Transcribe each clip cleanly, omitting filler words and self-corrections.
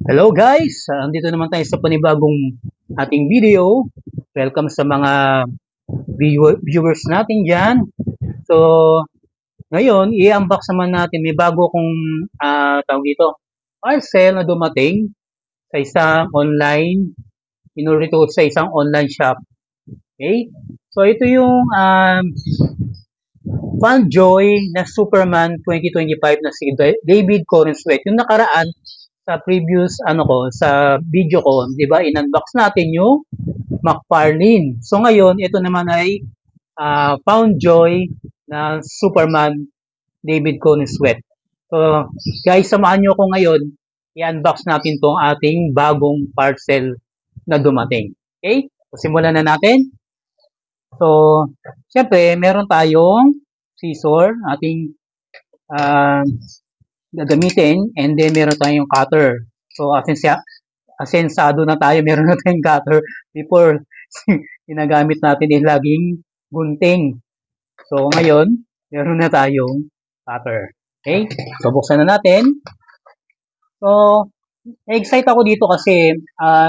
Hello guys! Andito naman tayo sa panibagong ating video. Welcome sa mga viewers natin dyan. So, ngayon, i-unbox naman natin. May bago kong tawag dito, parcel na dumating sa isang online, inorder ko sa isang online shop. Okay? So, ito yung Fanjoy na Superman 2025 na si David Corenswet. Yung nakaraan, sa previous sa video ko, 'di ba? In-unbox natin yung McFarlane. So ngayon, ito naman ay Found Joy na Superman David Corenswet. So guys, samahan niyo ako ngayon. I-unbox natin tong ating bagong parcel na dumating. Okay? So simulan na natin. So, syempre, meron tayong scissor, ating gagamitin, and then meron tayong cutter. So, asensado na tayo, meron na tayong cutter. Before, ginagamit natin yung laging gunting. So, ngayon, meron na tayong cutter. Okay? So, buksan na natin. So, excited ako dito kasi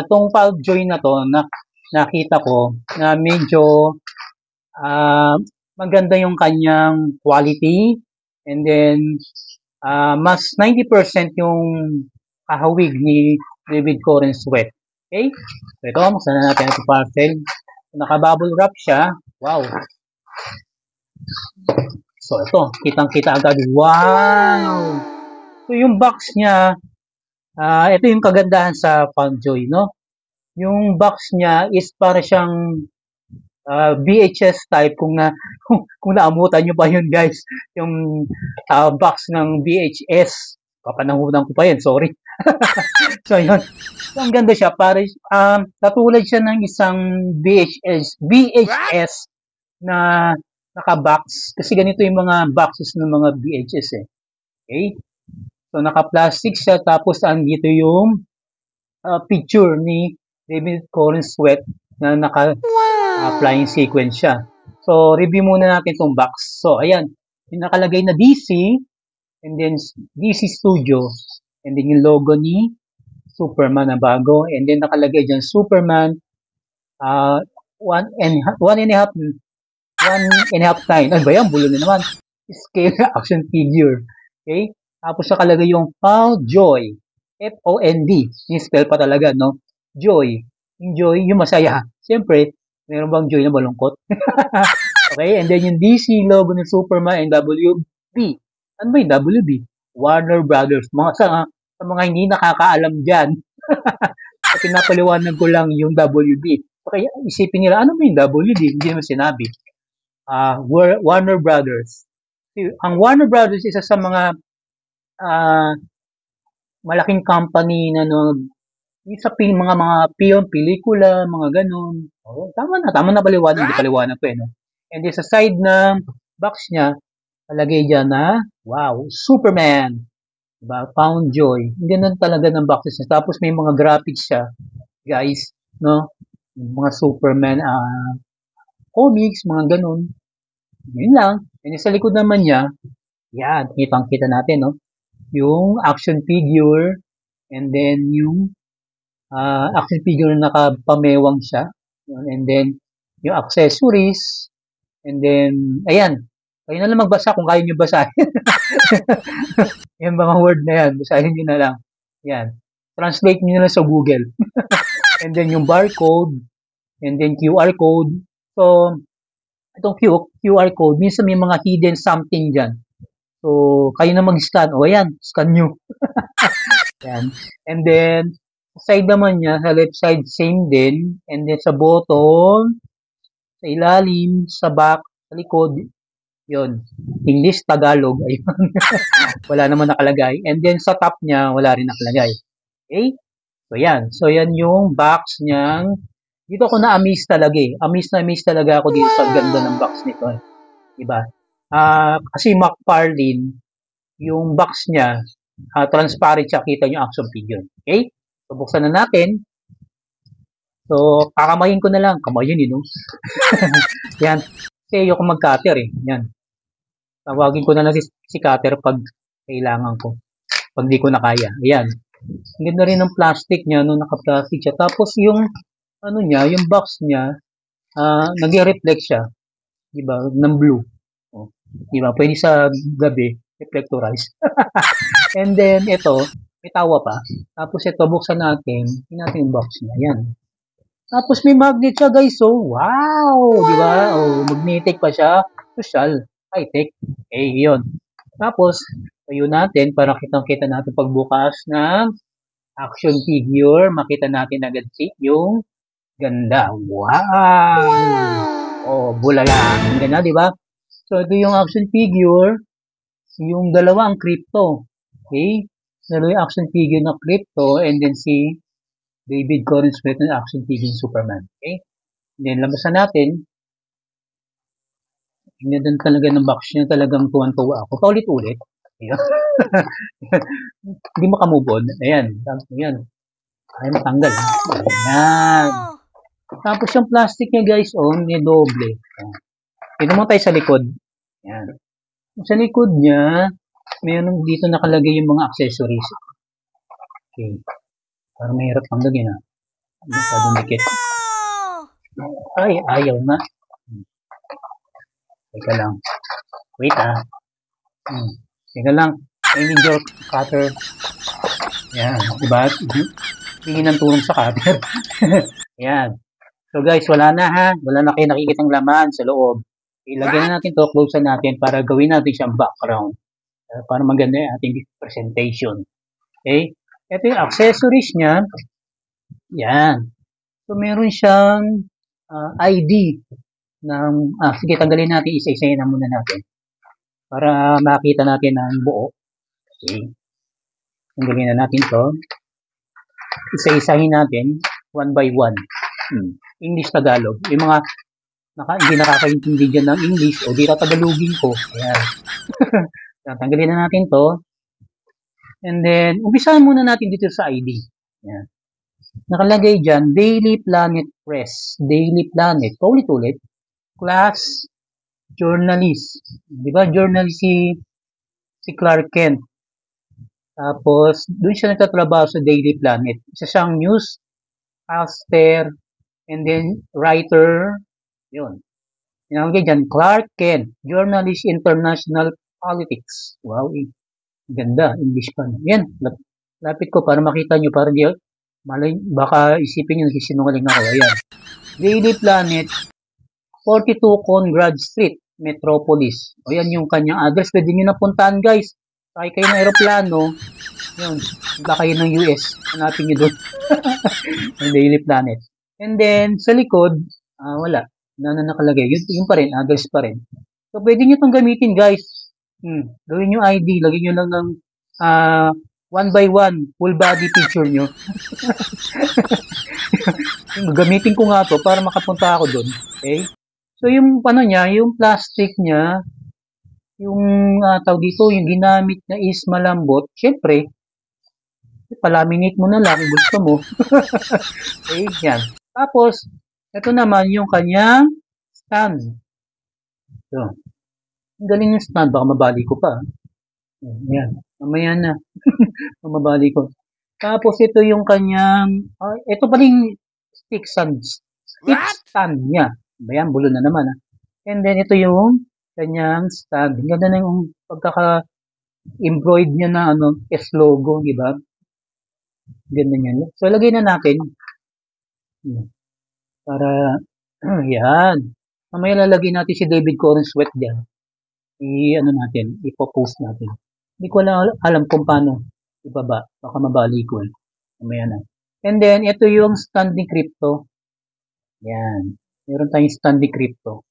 tong valve joint na to, nakita ko na medyo maganda yung kanyang quality, and then mas 90% yung kahawig ni David Corenswet. Okay? So ito, buksan na natin ang parcel. Naka-bubble wrap siya. Wow! So ito, kitang-kita agad. Wow! So yung box niya, ito yung kagandahan sa Fanjoy, no? Yung box niya is para siyang VHS type, kung naamutan nyo pa yun guys, yung box ng VHS, papanahunan ko pa yun, sorry. So yun, so, ang ganda siya, para katulad siya ng isang VHS na naka-box, kasi ganito yung mga boxes ng mga VHS okay, so naka-plastic siya, tapos andito yung picture ni David Corenswet na flying sequence siya. So, review muna natin itong box. So, ayan. Yung nakalagay na DC, and then DC Studio, and then yung logo ni Superman na bago, and then nakalagay dyan Superman, one and a half time. Ano ba yan? Bulo na naman. Scale action figure. Okay? Tapos nakalagay yung Found Joy. F-O-N-D. Yung spell pa talaga, no? Joy. Yung joy, yung masaya. Siyempre, meron bang joy na malungkot? Okay, and then yung DC logo ng Superman and WB. Ano ba yung WB? Warner Brothers. Sa mga hindi nakakaalam dyan, pinapaliwanag ko lang yung WB. Okay, isipin nila, ano ba yung WB? Hindi naman sinabi. Warner Brothers. Ang Warner Brothers, isa sa mga malaking company na sa mga film, pelikula, mga ganun. Oh, tama na paliwanag, hindi paliwanag ko no? And then sa side ng box niya, palagay dyan na, wow, Superman. Diba? Found Joy. Ganun talaga ng boxes niya. Tapos may mga graphics siya, guys, no? Mga Superman comics, mga ganun. Yun lang. And sa likod naman niya, yan, kitang-kita natin, no? Yung action figure, and then yung action figure na nakapamewang siya. And then, yung accessories. And then, ayan. Kayo na lang magbasa kung kaya nyo basahin. Yung mga word na yan, basahin nyo na lang. Yan. Translate nyo na lang sa Google. And then, yung barcode. And then, QR code. So, itong QR code, minsan may mga hidden something dyan. So, kayo na mag-scan. O, ayan, scan nyo. Yan. And then, side naman niya, sa left side, same din. And then, sa bottom, sa ilalim, sa back, sa likod, yun. English, Tagalog, ayun. Wala naman nakalagay. And then, sa top niya, wala rin nakalagay. Okay? So, yan. So, yan yung box niyang, dito ako na-amaze talaga Amaze talaga ako dito sa ganda ng box nito. Diba? Kasi McFarlane, yung box niya, transparent siya, kita nyo action figure. Okay? So, buksan na natin. So, kakamayin ko na lang. Kamayin, no? Yan. Kasi ayoko mag-cutter, Yan. Tawagin ko na lang si cutter pag kailangan ko. Pag di ko na kaya. Ayan. Ang ganda rin ng plastic niya, no, naka-plastic siya. Tapos yung, ano niya, yung box niya, nag-reflect siya, di ba, ng blue. Oh, di ba, pwede sa gabi, reflectorize. And then, ito, may tawa pa. Tapos ito, buksan natin, tingnan natin yung box niya, yan. Tapos may magnet siya, guys. So, wow! Di ba? Oh, magnetic pa siya. Social. High-tech. Eh, yun. Tapos, tayo natin para kitang-kita natin pagbukas ng action figure. Makita natin agad yung ganda. Wow! Oh, bulala. Ang ganda, di ba? So, ito yung action figure. Yung dalawa ang crypto. Okay? Dalawa yung action figure na crypto and then si David Corenswet ng action figure Superman. Okay? And then, labasan natin. Tingnan din talaga ng box niya. Talagang tuwan-tuwa ako. Paulit-ulit. Ayan. Hindi makamove on. Ayan. Ayan. Ay, matanggal. Ayan. Tapos yung plastic niya, guys, may doble. Ito mo tayo sa likod. Ayan. Sa likod niya, mayroon dito nakalagay yung mga accessories. Okay. Para mahirap tanggalin, ha. Masyadong dikit. Ay, ayaw na. Teka lang. Wait, Teka lang. I need your cutter. Ayan. Diba? Hingi ng tulong sa cutter. Ayan. So guys, wala na ha. Wala na kayo nakikitang laman sa loob. Ilagay na natin to, close na natin para gawin natin siyang background. Para maganda yung ating presentation. Okay? Ito yung accessories niya. Yan. So meron siyang ID ng, sige, tanggalin natin, isa-isayin na muna natin. Para makita natin ang buo. Okay. Tanggalin na natin to. Isa-isahin natin, one by one. English, Tagalog. Yung mga hindi nakakaintindi dyan ng English o di tatagalogin ko. Ayan. Tanggalin na natin to. And then, umpisahan muna natin dito sa ID. Ayan. Nakalagay dyan, Daily Planet Press. Daily Planet. Paulit-ulit. Class Journalist. Di ba? Journalist si Clark Kent. Tapos, doon siya nagtatrabaho sa Daily Planet. Isa siyang news, caster, and then writer. Yun. Nakalagay dyan, Clark Kent. Journalist International Politics. Wow. Ganda. English pa. Yan. Lapit ko para makita nyo. Para di, baka isipin nyo nagsisinungaling ako. Ayan. Daily Planet, 42 Conrad Street, Metropolis. O yan yung kanyang address. Pwede nyo napuntahan, guys. Sakay kayo ng aeroplano. Yun. Punta kayo ng US. Hanapin nyo doon. Yung Daily Planet. And then, sa likod, wala. Na nakalagay. Yun pa rin. Address pa rin. So, pwede nyo itong gamitin, guys. Gawin nyo ID. Lagyan nyo lang ng one by one. Full body picture nyo. Gamitin ko nga to para makapunta ako doon. Okay? So, yung niya, yung plastic niya, yung tawag dito, yung ginamit na is malambot. Siyempre, palaminate mo na lang kung gusto mo. Okay, yan. Tapos, ito naman yung kanyang stand. So, ang galing yung stand. Baka mabali ko pa. Yan. Mamaya na. Mabali ko. Tapos, ito yung kanyang, ito pa rin stick stand niya. Ayan, bulo na naman. And then, ito yung kanyang stand. Ang ganda na yung pagkaka-embroid niya na S-logo, di ba? Ganda niya. So, lagay na natin. Para, yan. Mamaya lalagay natin si David Corenswet dyan. Natin, ipopost natin. Hindi ko alam kung paano ibaba. Baka mabali ko. Mamaya na. And then, ito yung standing crypto. Yan. Meron tayong standing crypto.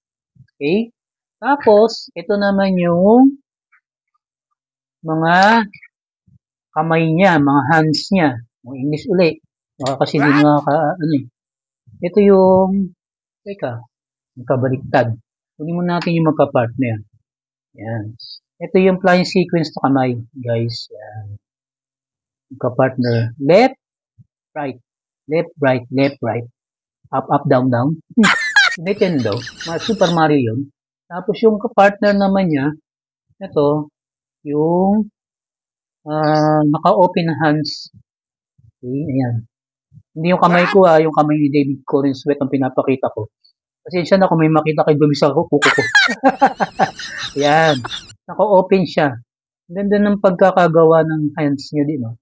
Okay? Tapos, ito naman yung mga kamay niya, mga hands niya. English ulit. Baka kasi hindi Ito yung, magkabaliktad. Kunin mo natin yung magka-partner. Yan. Ito yung flying sequence na kamay, guys. Yan. Magka-partner. Left, right. Left, right, left, right. Up, up, down, down. Nintendo. Super Mario yun. Tapos yung partner naman niya, ito, yung naka-open hands Okay, ayan. Hindi yung kamay ko yung kamay ni David Corenswet ang pinapakita ko. Pasensya na kung may makita kayo dumi sa kuko ko. Ayan. Naka-open siya. Ganda ng pagkakagawa ng hands niya, di ba?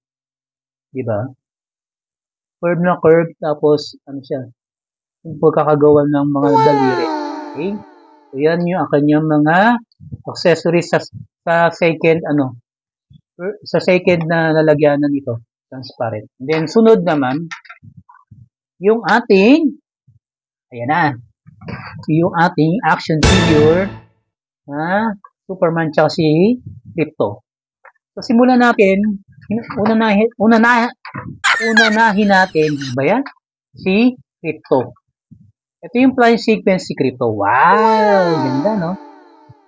Di ba? Curve na curve, tapos, ano siya, yung pagkakagawa ng mga daliri. Okay? So, yan yung kanyang mga accessories sa second, sa second na lalagyanan nito. Transparent. And then, sunod naman, yung ating, ayan na, yung ating action figure na Superman tsaka si Krypto. So, simulan natin, unanahin natin, ba yan? Si Krypto. Ito yung flying sequence si Krypto. Wow! Ganda, no?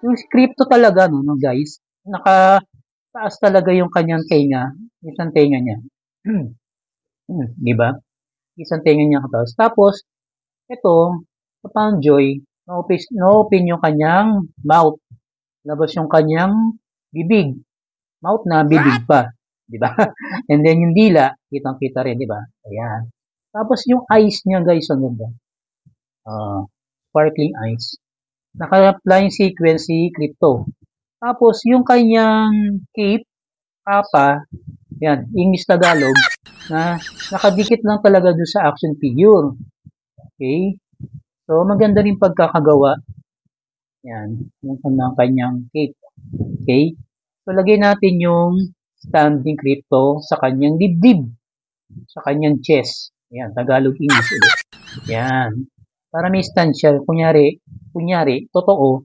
Yung si Krypto talaga, no, guys, nakataas talaga yung kanyang tenga, isang tenga niya. Diba? Isang tenga niya kataas. Tapos, ito, sa Poundjoy, na-open yung kanyang mouth. Labas yung kanyang bibig. Mouth na, bibig pa. Diba? And then yung dila, kitang-kita rin, diba? Ayan. Tapos yung eyes niya, guys, ang ganda. Sparkling eyes. Naka-flying sequence si Krypto. Tapos yung kanyang cape, kapa, yan, English Tagalog, na nakadikit lang talaga doon sa action figure. Okay? So, maganda rin pagkakagawa. Yan, yung kanyang cape. Okay? So, lagay natin yung standing Krypto sa kanyang dibdib, sa kanyang chest. Yan, Tagalog English ulit. Yan. Para may stand siya. Kunyari, totoo,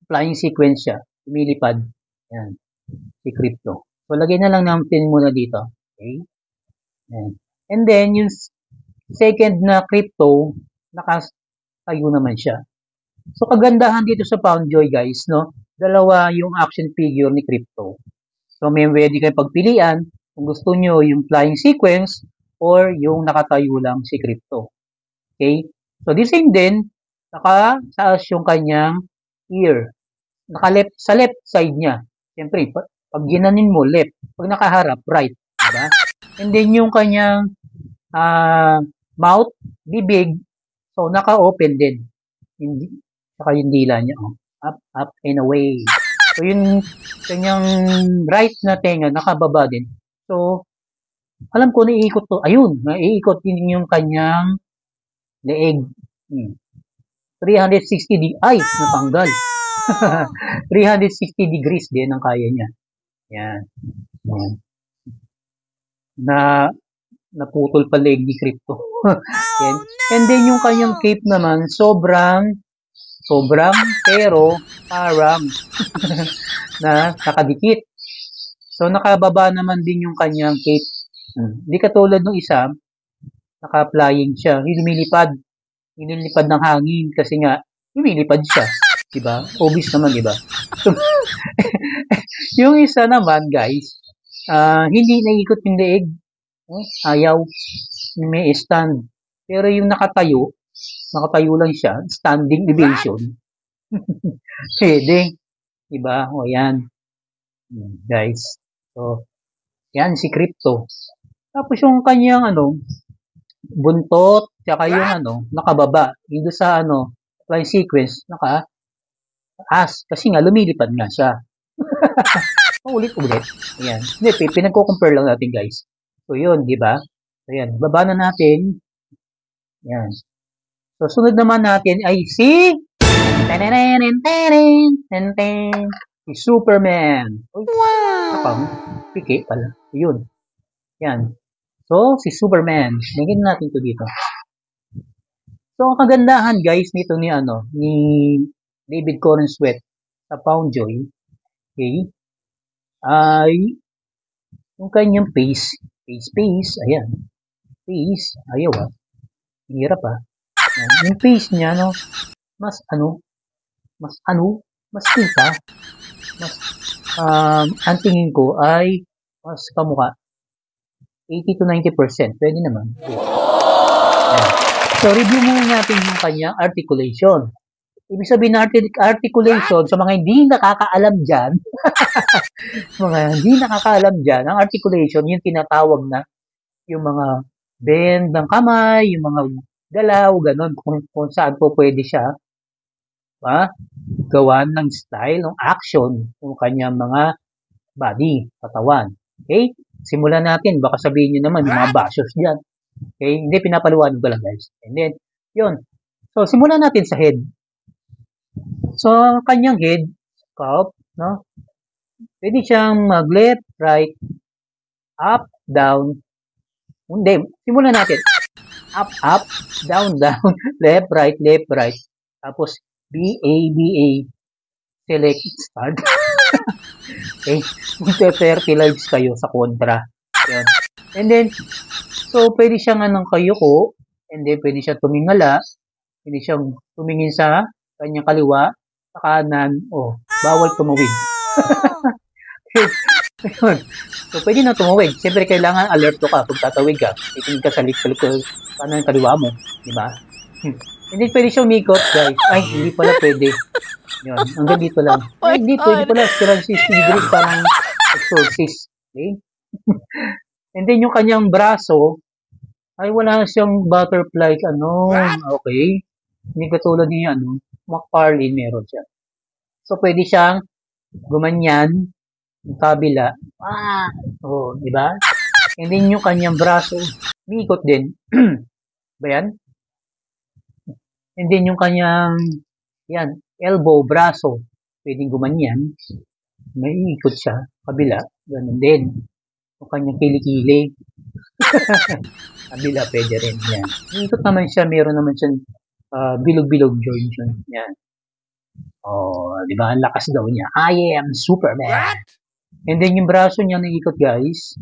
flying sequence siya. Lumilipad. Yan. Si Krypto. So, lagay na lang natin muna dito. Okay? Yan. And then, yung second na Krypto, nakatayo naman siya. So, kagandahan dito sa Poundjoy, guys, no? Dalawa yung action figure ni Krypto. So, may pwede kayo pagpilian kung gusto nyo yung flying sequence or yung nakatayo lang si Krypto. Okay? So, the same din, nakataas yung kanyang ear. Sa left side niya. Siyempre, pag ginanin mo, left. Pag nakaharap, right. Diba? And then, yung kanyang mouth, bibig, so, naka-open din. Saka yung dila niya, up and away. So, yung kanyang right na tenga, nakababa din. So, alam ko, naiikot to. Ayun, naiikot din yung kanyang leeg. 360 degrees. Ay, natanggal. 360 degrees din ang kaya niya. Yan. Yan. Naputol pa leeg ni Krypto. Yan. And then yung kanyang cape naman, sobrang pero parang na nakadikit. So, nakababa naman din yung kanyang cape. Hindi katulad ng isa, naka-flying siya. Lumilipad ng hangin kasi nga, lumilipad siya. Diba? Obvious naman, diba? So, yung isa naman, guys, hindi naikot yung leeg. Ayaw. May stand. Pero yung nakatayo lang siya, standing evasion. Pwede. Diba? O, yan. Guys. So, yan si Krypto. Tapos yung kanyang buntot, tsaka yung nakababa. Yung sa flying sequence, naka-as. Kasi nga, lumilipad nga siya. Ulit-ulit. Ayan. Hindi, pinagko-compare lang natin, guys. So, yun, di ba? So, yan. Baba na natin. Yan. So, sunod naman natin ay si Superman. Wow! Piki pala. Yun. Yan. So, si Superman. Lagyan natin to dito. So, ang kagandahan, guys, nito ni David Corenswet sa Poundjoy, okay, ay yung kanyang face, ayan. Face, ayaw hirap yung face niya, mas kita, ang tingin ko ay mas kamukha. 80 to 90%, pwede naman. Ayan. So, review muna natin yung kanyang articulation. Ibig sabihin ng articulation, sa mga hindi nakakaalam dyan, mga hindi nakakaalam dyan, ang articulation, yung tinatawag na, yung mga bend ng kamay, yung mga galaw, ganun, kung saan po pwede siya, gawan ng style, ng action, yung kanyang mga body, katawan. Okay? Simulan natin, baka sabihin nyo naman, yung mga bashers dyan. Okay? Hindi, pinapaliwanag ko lang guys. And then, yun. So, simulan natin sa head. So, kanyang head, scalp, no? Pwede siyang mag-left, right, up, down. Hindi, simulan natin. Up, up, down, down, left, right, tapos B-A, select, start. Okay? Magpe-fertilize kayo sa kontra. Yun. And then, so, pwede siyang kayuko, and then pwede siyang tumingala, pwede siyang tumingin sa kanyang kaliwa, sa kanan, bawal tumawid. So, pwede na tumawid. Siyempre, kailangan alerto ka pag tatawid ka. Itingin ka sa likod kanan kaliwa mo. Diba? Hindi pwede siya umikot, guys. Ay, hindi pala pwede. Yun, hanggang dito lang. Ay, hindi pwede pala. 360 degrees parang exorcist. Okay? And then, yung kanyang braso, ay wala siyang butterfly, okay? Hindi katulad niya, McFarlane meron siya. So, pwede siyang gumanyan, yung kabila. Di ba? And then, yung kanyang braso, umiikot din. Ba yan? And then, yung kanyang, elbow, braso, pwedeng gumanyan. May ikot siya, kabila. Ganun din. Yung kanyang kilikili. Kabila, pwede rin. Yan. Ikot naman siya, meron naman siyang bilog-bilog joint yun. Yan. Di ba? Ang lakas daw niya. I am Superman. What? And then yung braso niya naikot, guys.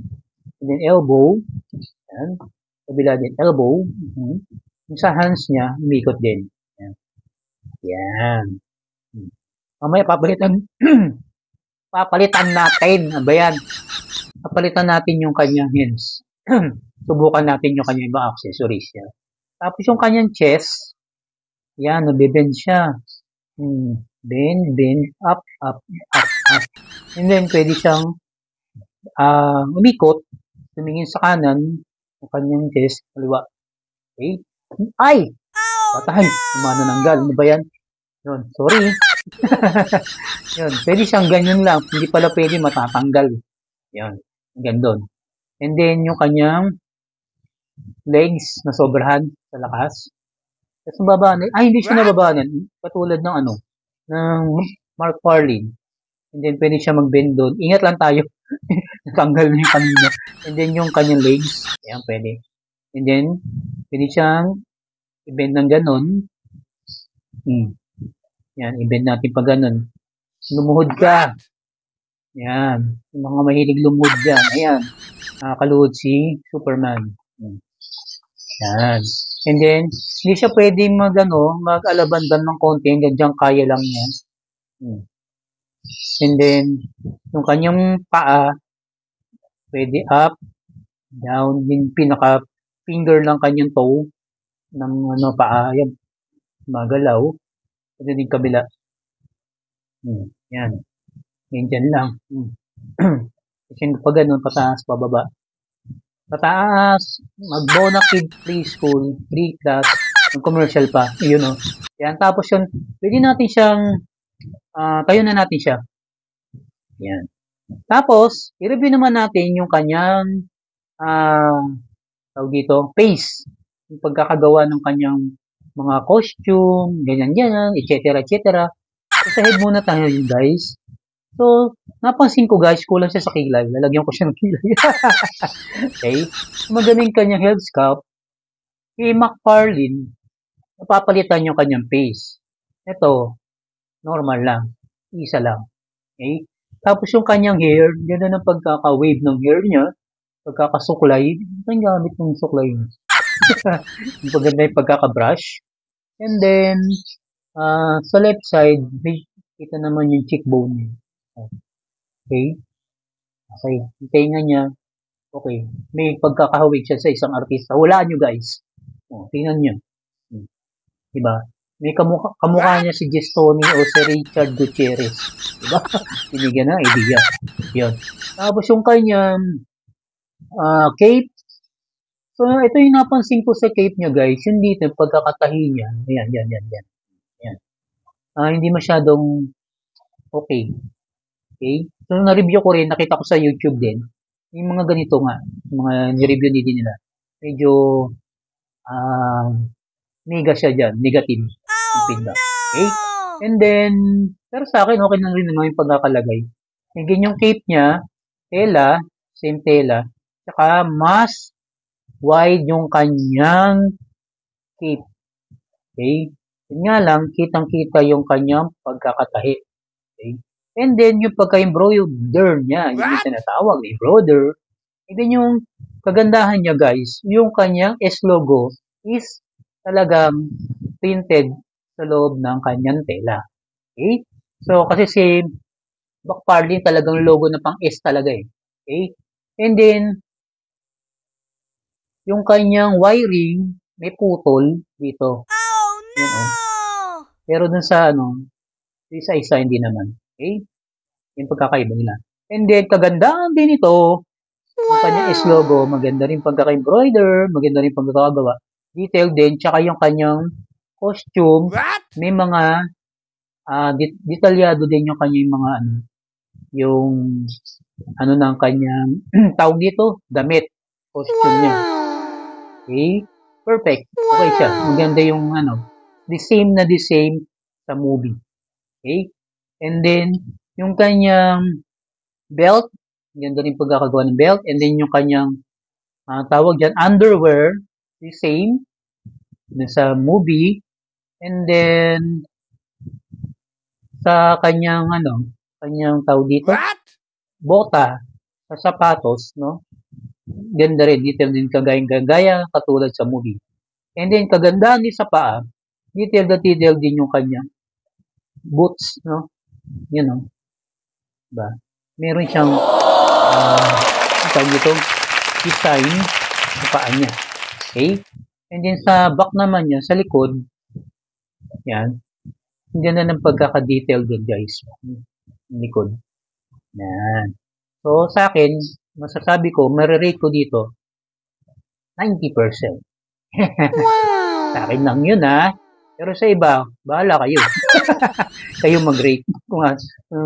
And then elbow. Yan. Kabila din. Elbow. Yung sa hands niya, umikot din. Yan. Yan. Mamaya papalitan natin. Ano ba yan? Papalitan natin yung kanyang hands. Subukan natin yung kanyang ibang accessories. Yan. Tapos yung kanyang chest, yan, nabibend siya. Bend, up. And then, pwede siyang umikot, tumingin sa kanan, yung kanyang chest, kaliwa. Okay? Ay! Patay! Umanananggal. Ano ba yan? Yun, sorry. Yun, pwede siyang ganyan lang. Hindi pala pwede matatanggal. Yun, hanggang doon. And then, yung kanyang legs na sobrahan sa lakas. Tapos nababanan. Hindi siya nababanan. Katulad ng ng McFarlane. And then, pwede siya mag-bend doon. Ingat lang tayo. Natanggal na yung kanina. And then, yung kanyang legs. Ayan, pwede. And then, pwede siyang i-bend ng ganon. Yan, i-bend natin pa ganon. Lumuhod ka. Yan. Yung mga mahilig lumuhod dyan. Ayan. Nakaluhod si Superman. Yan. And then, hindi siya pwedeng mag-alabandan ng konti. Hanggang dyan kaya lang yan. And then, yung kanyang paa, pwede up, down, yung pinaka-finger ng kanyang toe, ng paa, yan, magalaw. And then, yung kabila. Yan. Yan dyan lang. Kasi pag ganun, pataas, pababa. Pataas, mag-Bona Kid Preschool, 3 class, yung commercial pa, yun Yan, tapos yun, pwede natin siyang, tayo na natin siya. Yan. Tapos, i-review naman natin yung kanyang, tawag dito, face. Yung pagkakagawa ng kanyang mga costume, ganyan, etc. So, sa head muna tayo yun, guys. So, napansin ko guys, kulang siya sa kilay. Lalagyan ko siya ng kilay. Okay? Magaling kanyang head sculpt. Kay McFarlane, napapalitan yung kanyang face. Ito, normal lang. Isa lang. Okay? Tapos yung kanyang hair, ganda ng pagkaka-wave ng hair niya. Pagkakasuklay. Ang gamit ng suklay niya. Yung paganda yung pagkaka-brush. And then, sa left side, may kita naman yung cheekbone niya. Okay? Okay. Yung tenga niya, okay. May pagkakahawig siya sa isang artista. Walaan nyo guys. Tingnan nyo. Diba? May kamukha niya si Gestoni o si Richard Gutierrez. Diba? Binigyan ng idea. Yun. Tapos yung kanyang cape. So, ito yung napansin ko sa cape niya, guys. Yung dito, yung pagkakatahi niya. Ayan, yan. Ayan. Hindi masyadong okay. Okay? So, na-review ko rin. Nakita ko sa YouTube din. Yung mga ganito nga. Mga ni-review din nila. Medyo mega siya dyan. Negative. Yung feedback. Okay? And then, pero sa akin, okay na rin naman yung pagkakalagay. Yung yung cape niya, tela, same tela, saka mas wide yung kanyang cape. Okay? Yun nga lang, kitang-kita yung kanyang pagkakatahi. Okay? And then, yung pagka-embroider niya, yun yung tinatawag, embroider. And then, yung kagandahan niya, guys, yung kanyang S-logo is talagang printed sa loob ng kanyang tela. Okay? So, kasi si Backparlin talagang logo na pang S talaga eh. Okay? And then, yung kanyang wiring, may putol dito. Oh, no! Yan, pero dun sa isa-isa hindi naman. Okay? Yung pagkakaiba nila. And then, kagandahan din ito, yung kanyang S-logo, maganda rin pagkaka-embroider, maganda rin pagkakagawa. Detail din, tsaka yung kanyang costume, may mga detalyado din yung kanyang mga yung ng kanyang tawag dito, damit, costume niya. Okay? Perfect. Okay siya. Maganda yung the same sa movie. Okay? And then, yung kanyang belt, ganda rin pagkakagawa ng belt. And then, yung kanyang tawag dyan, underwear, the same sa movie. And then, sa kanyang tawag dito, bota, sa sapatos, no? Ganda rin, detail din kagaya katulad sa movie. And then, kagandahan din sa paa, detail din yung kanyang boots, no? Yun, no? Diba? Meron siyang tawag dito, design sa paa niya. Okay? And then, sa back naman niya, sa likod, yan, ang ganda ng pagkaka-detail din, guys. Yung likod. Yan. So, sa akin, masasabi ko, marirate ko dito, 90%. Sa akin lang yun, ha? Pero sa iba, bahala kayo. Kayo mag-rate kung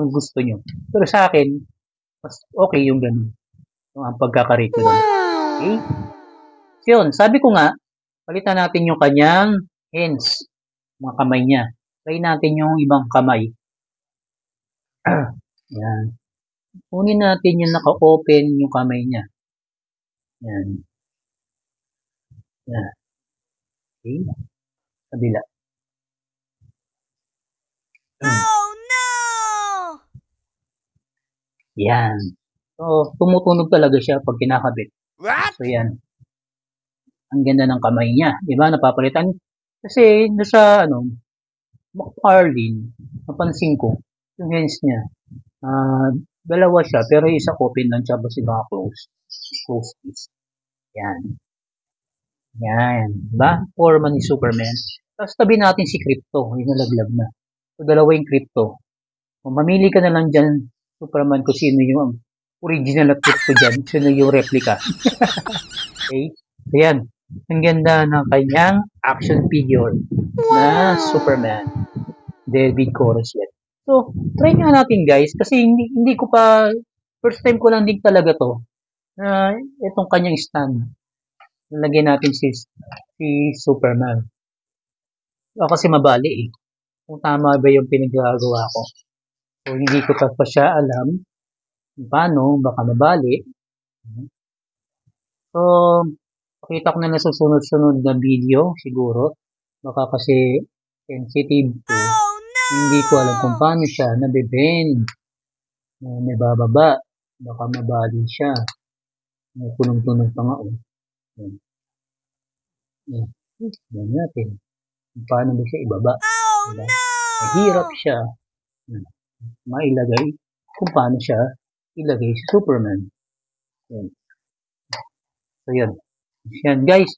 gusto nyo. Pero sa akin, mas okay yung ganun. Yung ang pagkaka-rate ko doon. Okay? So, yun, sabi ko nga, palitan natin yung kanyang hands, mga kamay niya. Try natin yung ibang kamay. Yan. Kunin natin yung naka-open yung kamay niya. Yan. Yan. Okay. Kabila. Oh, no! Yan. So, tumutunog talaga siya pag kinakabit. So, yan. Ang ganda ng kamay niya. Diba? Napapalitan. Kasi, nasa, McFarlane, napansin ko, yung hands niya, dalawa siya, pero isa open lang siya, basta baka close piece. Yan. Yan. Diba? Forma ni Superman. Tapos tabi natin si Crypto, yung nalaglag na. So, dalawa yung Crypto. Kung mamili ka na lang dyan, Superman, kung sino yung original at Crypto dyan, sino yung replica. Okay? So, yan. Ang ganda ng kanyang action figure na Superman. David Coruscant. So, try nga natin, guys, kasi hindi ko pa, first time ko lang din talaga to, na itong kanyang stand. Nalagyan natin si Superman. Kasi mabali eh. Kung tama ba yung pinagagawa ko. So, hindi ko pa siya alam paano, baka mabali. So, pakita ko na lang sa sunod-sunod na video, siguro. Baka kasi sensitive to. Hindi ko alam kung paano siya nabibend. May bababa. Baka mabali siya. May punong-tunong pa nga. Yan natin. Kung paano ba siya ibaba. Diba? Mahirap siya mailagay kung paano siya ilagay si Superman. Yan. So, yan. Yan, guys.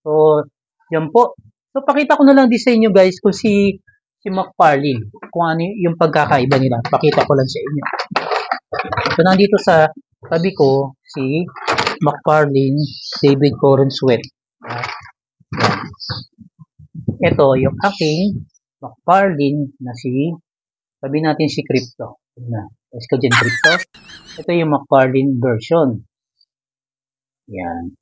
So, yan po. So, pakita ko na lang din sa inyo guys kung si McFarlane, kung ano yung pagkakaiba nila. Pakita ko lang sa inyo. So, nandito sa tabi ko, si McFarlane David Corenswet. Ito, yung aking McFarlane na sabi natin si Crypto. Is ka dyan, Crypto? Ito yung McFarlane version. Yan.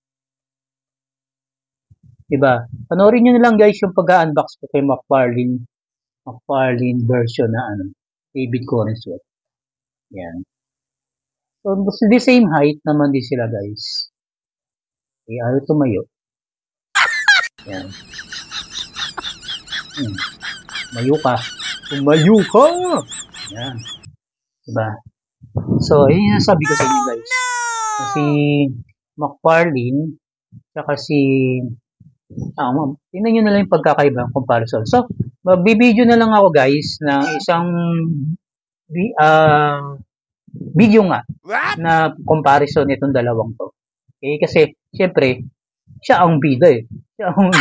Diba? Panoorin nyo na lang guys yung pag-unbox ko kay McFarlane version na David Corenswet. Yan. So, the same height naman din sila guys. Okay, ayaw tumayo. Yan. Tumayo ka. Tumayo ka! Yan. Diba? So, yun yung sabi ko sa inyo guys. Si McFarlane, saka tingnan nyo na lang yung pagkakaiba ng comparison. So, magbibideo na lang ako guys ng isang video nga na comparison nitong dalawang to. Okay? Kasi, syempre, siya ang bida eh. Siya ang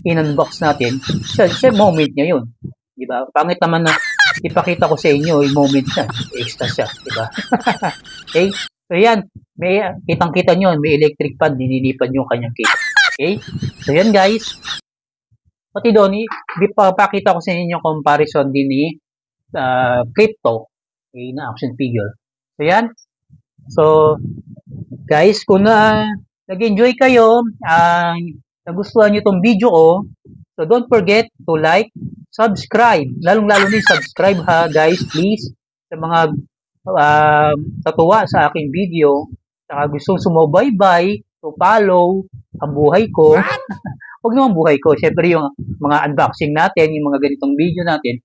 in-unbox natin. Siya moment niya yun. Diba? Pangit naman na ipakita ko sa inyo yung moment niya. Extra siya. Diba? Okay? So, yan. Kitang-kita nyo, may electric fan, ninilipad yung kanyang cake. Okay? So, yan guys. Pati doon, ipapakita ko sa inyo comparison din ni Crypto, okay, na action figure. So, yan. So, guys, kung nag-enjoy kayo, nagustuhan nyo itong video ko, so don't forget to like, subscribe. Lalong-lalo na yung subscribe ha, guys, please. Sa mga tatuwa sa aking video, saka gustong sumubaybay, to follow ang buhay ko. Huwag naman buhay ko. Siyempre yung mga unboxing natin, yung mga ganitong video natin,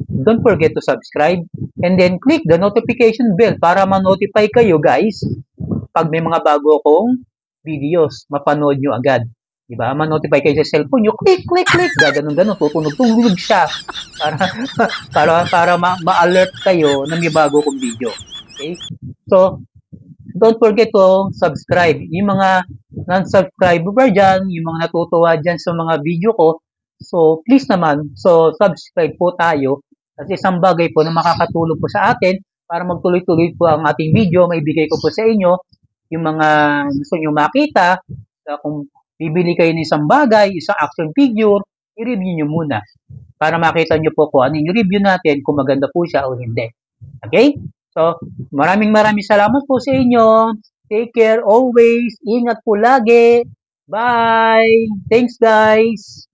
don't forget to subscribe and then click the notification bell para ma-notify kayo guys pag may mga bago akong videos, mapanood nyo agad. Diba? Ma-notify kayo sa cellphone nyo, click, gaganon, tutunog siya para ma-alert kayo na may bago akong video. Okay? So, don't forget to subscribe. Yung mga non-subscriber dyan, yung mga natutuwa dyan sa mga video ko, so please naman, so subscribe po tayo. Kasi isang bagay po na makakatulong po sa atin para magtuloy-tuloy po ang ating video, maibigay ko po sa inyo yung mga gusto nyo makita. Kung bibili kayo ng isang bagay, isang action figure, i-review nyo muna para makita nyo po kung ano yung review natin, kung maganda po siya o hindi. Okay? So, maraming salamat po sa inyo. Take care always. Ingat po lagi. Bye. Thanks guys.